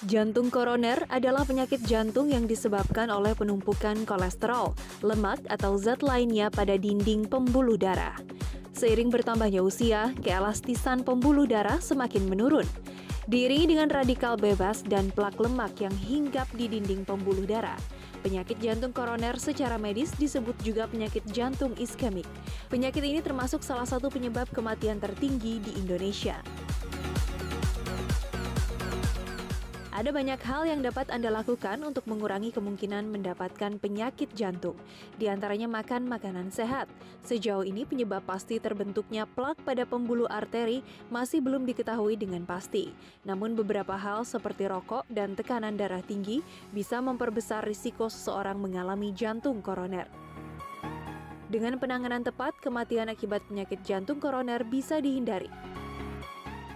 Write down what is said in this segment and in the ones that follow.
Jantung koroner adalah penyakit jantung yang disebabkan oleh penumpukan kolesterol, lemak, atau zat lainnya pada dinding pembuluh darah. Seiring bertambahnya usia, keelastisan pembuluh darah semakin menurun. Diiringi dengan radikal bebas dan plak lemak yang hinggap di dinding pembuluh darah. Penyakit jantung koroner secara medis disebut juga penyakit jantung iskemik. Penyakit ini termasuk salah satu penyebab kematian tertinggi di Indonesia. Ada banyak hal yang dapat Anda lakukan untuk mengurangi kemungkinan mendapatkan penyakit jantung. Di antaranya makan makanan sehat. Sejauh ini penyebab pasti terbentuknya plak pada pembuluh arteri masih belum diketahui dengan pasti. Namun beberapa hal seperti rokok dan tekanan darah tinggi bisa memperbesar risiko seseorang mengalami jantung koroner. Dengan penanganan tepat, kematian akibat penyakit jantung koroner bisa dihindari.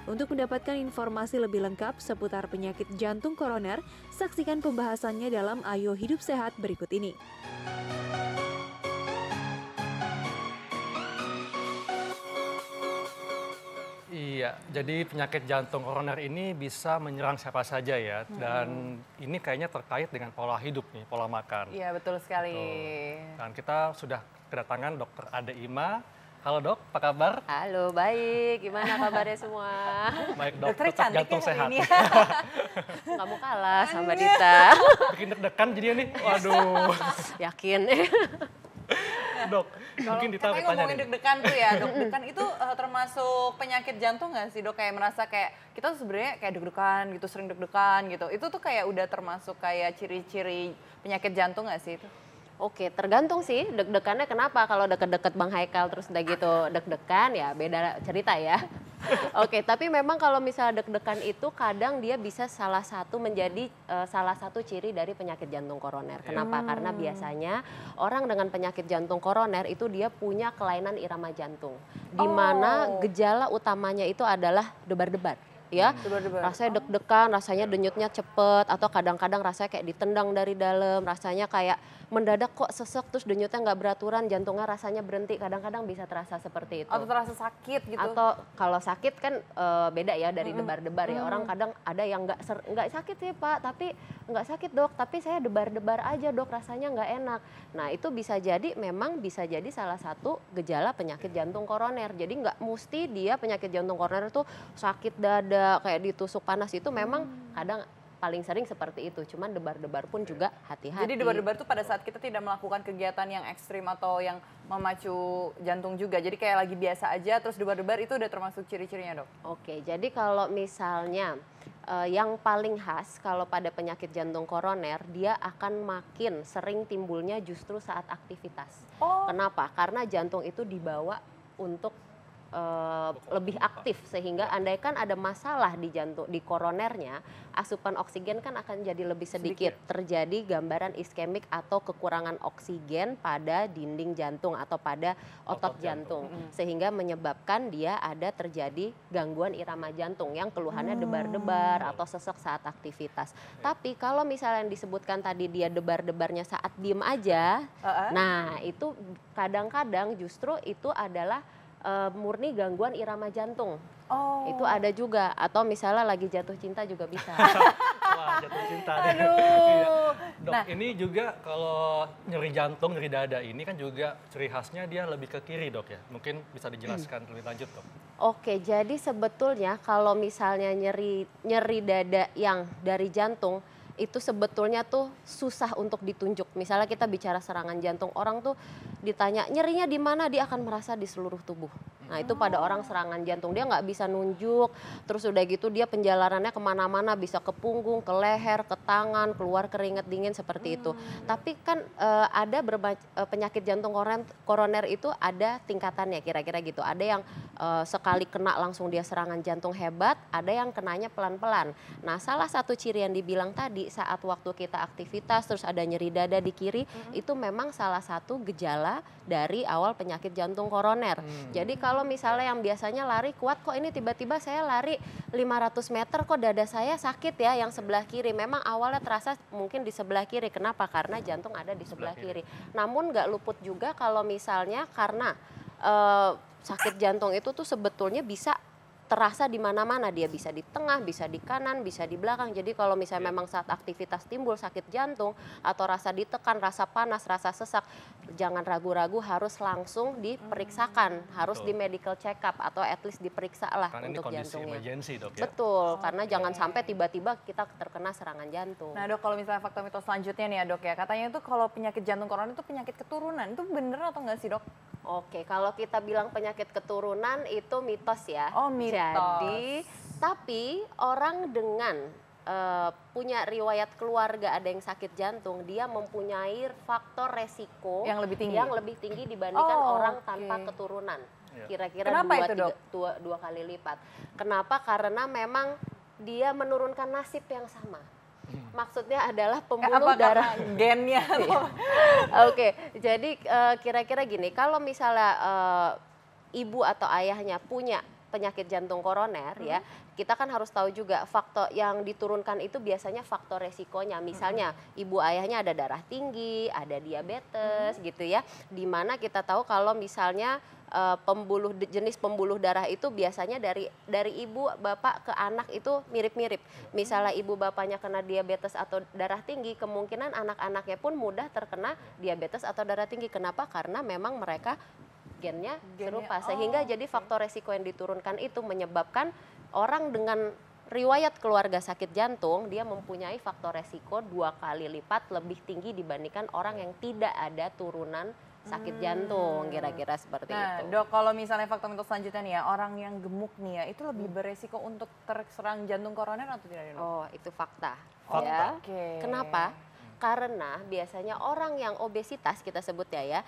Untuk mendapatkan informasi lebih lengkap seputar penyakit jantung koroner, saksikan pembahasannya dalam Ayo Hidup Sehat berikut ini. Iya, jadi penyakit jantung koroner ini bisa menyerang siapa saja ya. Dan ini kayaknya terkait dengan pola hidup nih, pola makan. Iya, betul sekali. Betul. Dan kita sudah kedatangan Dr. Ade Ima. Halo dok, apa kabar? Halo, baik. Gimana kabarnya semua? Baik dok, Dokternya tetap jantung ya sehat. Kamu kalah sama Dita. Bikin deg-degan jadinya nih, waduh. Yakin? Dok, mungkin Dita Katanya bertanya ngomongin nih. deg-degan tuh ya, deg-degan itu termasuk penyakit jantung nggak sih dok? Kayak merasa kayak kita tuh sebenarnya kayak deg-degan gitu, sering deg-degan gitu. Itu tuh kayak udah termasuk kayak ciri-ciri penyakit jantung nggak sih itu? Oke, tergantung sih deg-degannya kenapa. Kalau deket-deket Bang Haikal terus udah gitu deg-degan ya beda cerita ya. Oke, tapi memang kalau misalnya deg-degan itu kadang dia bisa salah satu menjadi salah satu ciri dari penyakit jantung koroner. Kenapa? Karena biasanya orang dengan penyakit jantung koroner itu dia punya kelainan irama jantung. Di mana gejala utamanya itu adalah debar-debar. Ya, rasanya deg-degan, rasanya denyutnya cepet, atau kadang-kadang rasanya kayak ditendang dari dalam, rasanya kayak mendadak kok sesek terus denyutnya nggak beraturan, jantungnya rasanya berhenti, kadang-kadang bisa terasa seperti itu. Atau terasa sakit gitu? Atau kalau sakit kan beda ya dari debar-debar ya, orang kadang ada yang nggak sakit sih Pak, tapi nggak sakit dok, tapi saya debar-debar aja dok, rasanya nggak enak. Nah itu bisa jadi memang bisa jadi salah satu gejala penyakit jantung koroner. Jadi nggak mesti dia penyakit jantung koroner itu sakit dada, kayak ditusuk panas itu memang kadang paling sering seperti itu, cuman debar-debar pun juga hati-hati. Jadi debar-debar itu pada saat kita tidak melakukan kegiatan yang ekstrim atau yang memacu jantung juga. Jadi kayak lagi biasa aja terus debar-debar itu udah termasuk ciri-cirinya dok? Oke, jadi kalau misalnya yang paling khas kalau pada penyakit jantung koroner dia akan makin sering timbulnya justru saat aktivitas. Kenapa? Karena jantung itu dibawa untuk lebih aktif sehingga andaikan ada masalah di jantung di koronernya, asupan oksigen kan akan jadi lebih sedikit. Terjadi gambaran iskemik atau kekurangan oksigen pada dinding jantung atau pada otot jantung. Sehingga menyebabkan dia ada terjadi gangguan irama jantung yang keluhannya debar-debar atau sesek saat aktivitas. Tapi kalau misalnya yang disebutkan tadi dia debar-debarnya saat diem aja, nah itu kadang-kadang justru itu adalah murni gangguan irama jantung. Itu ada juga. Atau misalnya lagi jatuh cinta juga bisa. Wah, jatuh cinta. Aduh. Dok, ini juga kalau nyeri jantung, nyeri dada ini kan juga ciri khasnya dia lebih ke kiri dok ya. Mungkin bisa dijelaskan lebih lanjut dok. Oke, jadi sebetulnya kalau misalnya nyeri dada yang dari jantung, itu sebetulnya tuh susah untuk ditunjuk. Misalnya kita bicara serangan jantung, orang tuh ditanya nyerinya di mana, dia akan merasa di seluruh tubuh. Nah itu pada orang serangan jantung, dia nggak bisa nunjuk, terus udah gitu dia penjalarannya kemana-mana, bisa ke punggung, ke leher, ke tangan, keluar keringat dingin seperti itu. Tapi kan ada penyakit jantung koroner itu ada tingkatannya kira-kira gitu. Ada yang sekali kena langsung dia serangan jantung hebat, ada yang kenanya pelan-pelan. Nah salah satu ciri yang dibilang tadi saat waktu kita aktivitas terus ada nyeri dada di kiri, itu memang salah satu gejala gejala dari awal penyakit jantung koroner. Jadi kalau misalnya yang biasanya lari kuat, kok ini tiba-tiba saya lari 500 meter kok dada saya sakit ya yang sebelah kiri. Memang awalnya terasa mungkin di sebelah kiri. Kenapa? Karena jantung ada di sebelah kiri. Namun nggak luput juga kalau misalnya karena sakit jantung itu tuh sebetulnya bisa terasa di mana-mana, dia bisa di tengah, bisa di kanan, bisa di belakang. Jadi kalau misalnya memang saat aktivitas timbul sakit jantung atau rasa ditekan, rasa panas, rasa sesak, jangan ragu-ragu, harus langsung diperiksakan, harus di medical check up atau at least diperiksa lah karena untuk ini kondisi jantungnya. emergency, Dok, ya? Betul, karena jangan sampai tiba-tiba kita terkena serangan jantung. Nah, Dok, kalau misalnya faktor mitos selanjutnya nih ya, Dok ya, katanya itu kalau penyakit jantung koroner itu penyakit keturunan, itu bener atau enggak sih, Dok? Oke, kalau kita bilang penyakit keturunan itu mitos ya. Oh, mitos. Jadi, tapi orang dengan punya riwayat keluarga ada yang sakit jantung, dia mempunyai faktor resiko yang lebih tinggi dibandingkan orang tanpa keturunan. Kira-kira dua kali lipat. Kenapa? Karena memang dia menurunkan nasib yang sama. Maksudnya adalah pembuluh darah gennya. Oke, jadi kira-kira gini, kalau misalnya ibu atau ayahnya punya penyakit jantung koroner ya, kita kan harus tahu juga faktor yang diturunkan itu biasanya faktor resikonya. Misalnya ibu ayahnya ada darah tinggi, ada diabetes gitu ya. Dimana kita tahu kalau misalnya jenis pembuluh darah itu biasanya dari ibu bapak ke anak itu mirip-mirip. Misalnya ibu bapaknya kena diabetes atau darah tinggi, kemungkinan anak-anaknya pun mudah terkena diabetes atau darah tinggi. Kenapa? Karena memang mereka gennya serupa, sehingga jadi faktor resiko yang diturunkan itu menyebabkan orang dengan riwayat keluarga sakit jantung, dia mempunyai faktor resiko 2 kali lipat lebih tinggi dibandingkan orang yang tidak ada turunan sakit jantung, kira-kira seperti itu. Dok, kalau misalnya faktor mitos selanjutnya nih ya, orang yang gemuk nih ya, itu lebih beresiko untuk terserang jantung koroner atau tidak, Dok? Oh, itu fakta. Fakta. Ya. Oke. Kenapa? Karena biasanya orang yang obesitas kita sebut ya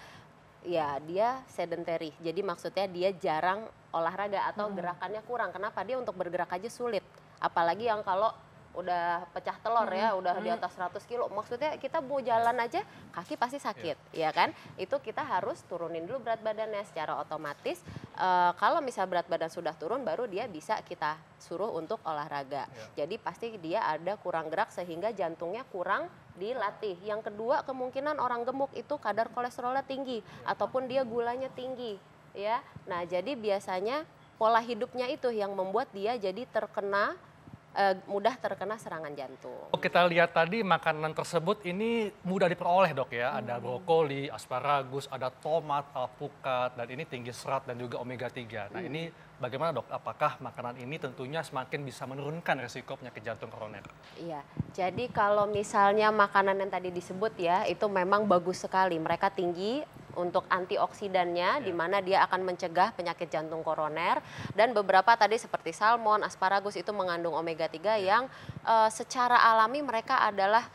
dia sedentary. Jadi maksudnya dia jarang olahraga atau gerakannya kurang. Kenapa? Dia untuk bergerak aja sulit. Apalagi yang kalau udah pecah telur ya, udah di atas 100 kilo. Maksudnya kita mau jalan aja kaki pasti sakit, ya kan? Itu kita harus turunin dulu berat badannya secara otomatis. Kalau misal berat badan sudah turun, baru dia bisa kita suruh untuk olahraga. Jadi pasti dia ada kurang gerak sehingga jantungnya kurang dilatih. Yang kedua, kemungkinan orang gemuk itu kadar kolesterolnya tinggi ataupun dia gulanya tinggi, ya. Nah, jadi biasanya pola hidupnya itu yang membuat dia jadi mudah terkena serangan jantung. Kita lihat tadi makanan tersebut ini mudah diperoleh, Dok ya. Ada brokoli, asparagus, ada tomat, alpukat, dan ini tinggi serat dan juga omega 3. Nah ini bagaimana, Dok? Apakah makanan ini tentunya semakin bisa menurunkan risiko penyakit jantung koroner? Iya, jadi kalau misalnya makanan yang tadi disebut ya, itu memang bagus sekali. Mereka tinggi untuk antioksidannya, di mana dia akan mencegah penyakit jantung koroner. Dan beberapa tadi seperti salmon, asparagus itu mengandung omega 3 yang secara alami mereka adalah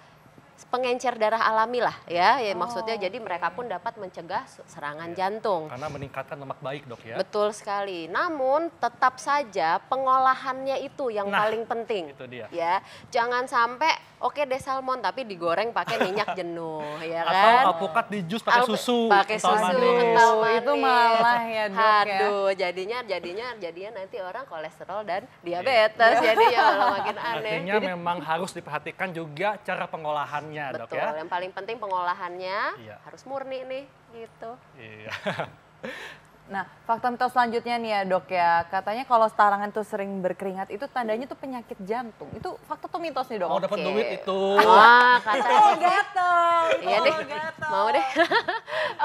pengencer darah alami lah ya, maksudnya jadi mereka pun dapat mencegah serangan jantung. Karena meningkatkan lemak baik, Dok ya. Betul sekali. Namun tetap saja pengolahannya itu yang paling penting. Itu dia. Ya, jangan sampai oke deh salmon tapi digoreng pakai minyak jenuh, ya kan? Atau alpukat di jus pakai susu. Pakai susu, kental manis. Itu malah ya, Dok ya. Aduh, jadinya nanti orang kolesterol dan diabetes, jadinya malah makin aneh. Artinya memang harus diperhatikan juga cara pengolahannya, Dok betul, ya. yang paling penting pengolahannya harus murni nih, gitu. Iya. Nah, fakta mitos selanjutnya nih ya, Dok ya. Katanya kalau starangan tuh sering berkeringat itu tandanya tuh penyakit jantung. Itu fakta tuh mitos nih, Dok? Mau dapat duit itu. Wah, katanya. Oh, gatel. Iya deh, mau deh.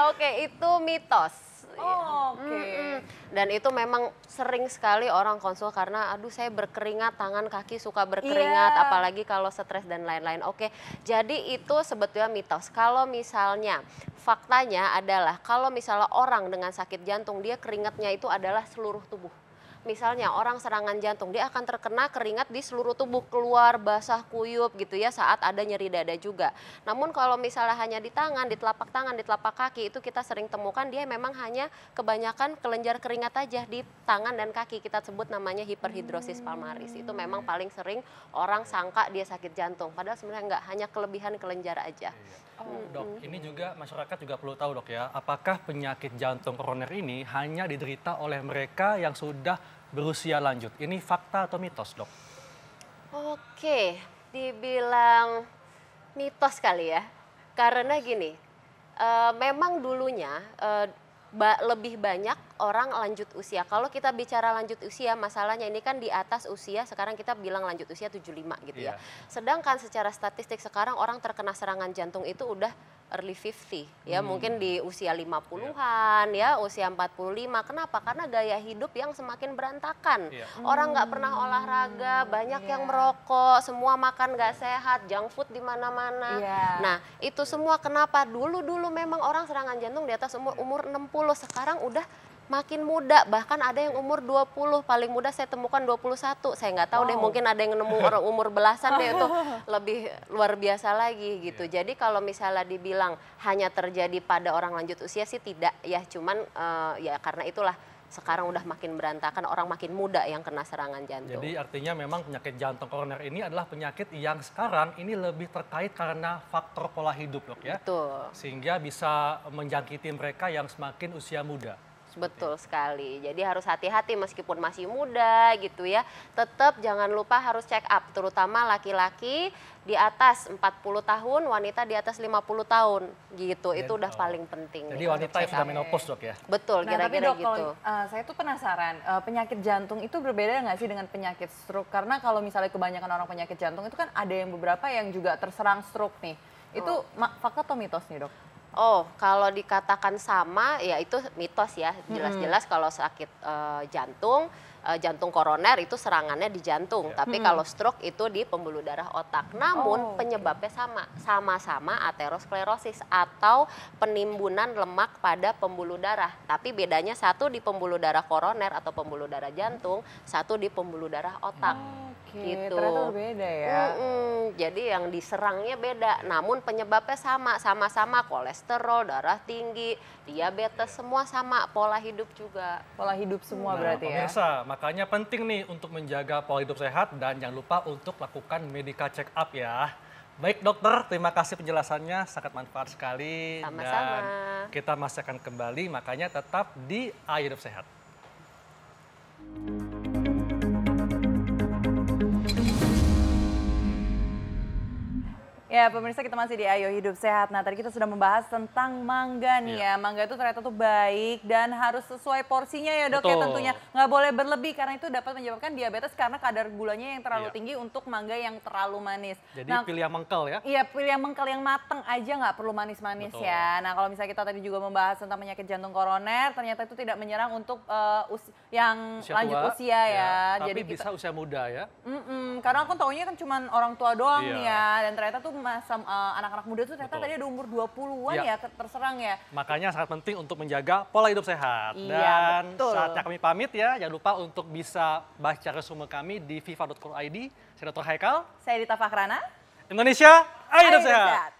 Oke, itu mitos. Oke. Dan itu memang sering sekali orang konsul karena aduh saya berkeringat, tangan kaki suka berkeringat, apalagi kalau stres dan lain-lain. Oke, jadi itu sebetulnya mitos. Kalau misalnya faktanya adalah kalau misalnya orang dengan sakit jantung dia keringatnya itu adalah seluruh tubuh. Misalnya orang serangan jantung, dia akan terkena keringat di seluruh tubuh, keluar basah kuyup gitu ya saat ada nyeri dada juga. Namun kalau misalnya hanya di tangan, di telapak tangan, di telapak kaki itu kita sering temukan dia memang hanya kebanyakan kelenjar keringat aja di tangan dan kaki. Kita sebut namanya hiperhidrosis palmaris. Itu memang paling sering orang sangka dia sakit jantung. Padahal sebenarnya enggak, hanya kelebihan kelenjar aja. Dok, ini juga masyarakat juga perlu tahu dok ya, apakah penyakit jantung koroner ini hanya diderita oleh mereka yang sudah berusia lanjut? Ini fakta atau mitos dok? Oke, dibilang mitos kali ya. Karena gini, memang dulunya lebih banyak orang lanjut usia. Kalau kita bicara lanjut usia, masalahnya ini kan di atas usia, sekarang kita bilang lanjut usia 75 gitu ya. Sedangkan secara statistik sekarang orang terkena serangan jantung itu udah early 50 ya, mungkin di usia 50-an ya, usia 45. Kenapa? Karena gaya hidup yang semakin berantakan. Orang nggak pernah olahraga, banyak yang merokok, semua makan nggak sehat, junk food di mana-mana. Nah, itu semua kenapa? Dulu memang orang serangan jantung di atas umur 60, sekarang udah makin muda, bahkan ada yang umur 20, paling muda saya temukan 21. Saya nggak tahu deh, mungkin ada yang nemu orang umur belasan deh, itu lebih luar biasa lagi gitu. Jadi kalau misalnya dibilang hanya terjadi pada orang lanjut usia sih tidak ya, cuman ya karena itulah sekarang udah makin berantakan, orang makin muda yang kena serangan jantung. Jadi artinya memang penyakit jantung koroner ini adalah penyakit yang sekarang ini lebih terkait karena faktor pola hidup dok ya. Betul. Sehingga bisa menjangkiti mereka yang semakin usia muda. Betul sekali. Jadi harus hati-hati meskipun masih muda gitu ya. Tetap jangan lupa harus check up, terutama laki-laki di atas 40 tahun, wanita di atas 50 tahun gitu. Itu udah paling penting. Jadi wanita yang sudah menopause dok ya? Betul, kira-kira gitu. Saya tuh penasaran, penyakit jantung itu berbeda nggak sih dengan penyakit stroke? Karena kalau misalnya kebanyakan orang penyakit jantung itu kan ada yang beberapa yang juga terserang stroke nih. Itu fakta atau mitos nih dok? Oh, kalau dikatakan sama, ya itu mitos ya. Jelas-jelas kalau sakit jantung koroner itu serangannya di jantung. Tapi kalau stroke itu di pembuluh darah otak. Namun penyebabnya sama-sama aterosklerosis atau penimbunan lemak pada pembuluh darah. Tapi bedanya satu di pembuluh darah koroner atau pembuluh darah jantung, satu di pembuluh darah otak. Gitu. Ternyata beda ya. Jadi yang diserangnya beda, namun penyebabnya sama-sama kolesterol, darah tinggi, diabetes, semua sama, pola hidup juga. Pola hidup semua berarti ya. Pemirsa, makanya penting nih untuk menjaga pola hidup sehat dan jangan lupa untuk lakukan medical check up ya. Baik dokter, terima kasih penjelasannya, sangat manfaat sekali. Sama-sama. Dan kita masih akan kembali, makanya tetap di Ayo Hidup Sehat. Ya pemirsa, kita masih di Ayo Hidup Sehat. Nah tadi kita sudah membahas tentang mangga nih ya. Mangga itu ternyata tuh baik dan harus sesuai porsinya ya dok ya tentunya. Nggak boleh berlebih karena itu dapat menyebabkan diabetes karena kadar gulanya yang terlalu tinggi untuk mangga yang terlalu manis. Jadi pilih yang mengkel ya? Iya, pilih yang mengkel, yang mateng aja, nggak perlu manis-manis ya. Nah kalau misalnya kita tadi juga membahas tentang penyakit jantung koroner, ternyata itu tidak menyerang untuk yang lanjut usia ya. Tapi jadi bisa usia muda ya? Karena aku taunya kan cuma orang tua doang nih ya. Dan ternyata tuh anak-anak muda tuh ternyata tadi ada umur 20-an ya terserang ya. Makanya sangat penting untuk menjaga pola hidup sehat. Dan saatnya kami pamit ya, jangan lupa untuk bisa baca resume kami di viva.co.id. Saya Dr. Haikal. Saya Dita Fakrana. Indonesia, Ayo Hidup Sehat.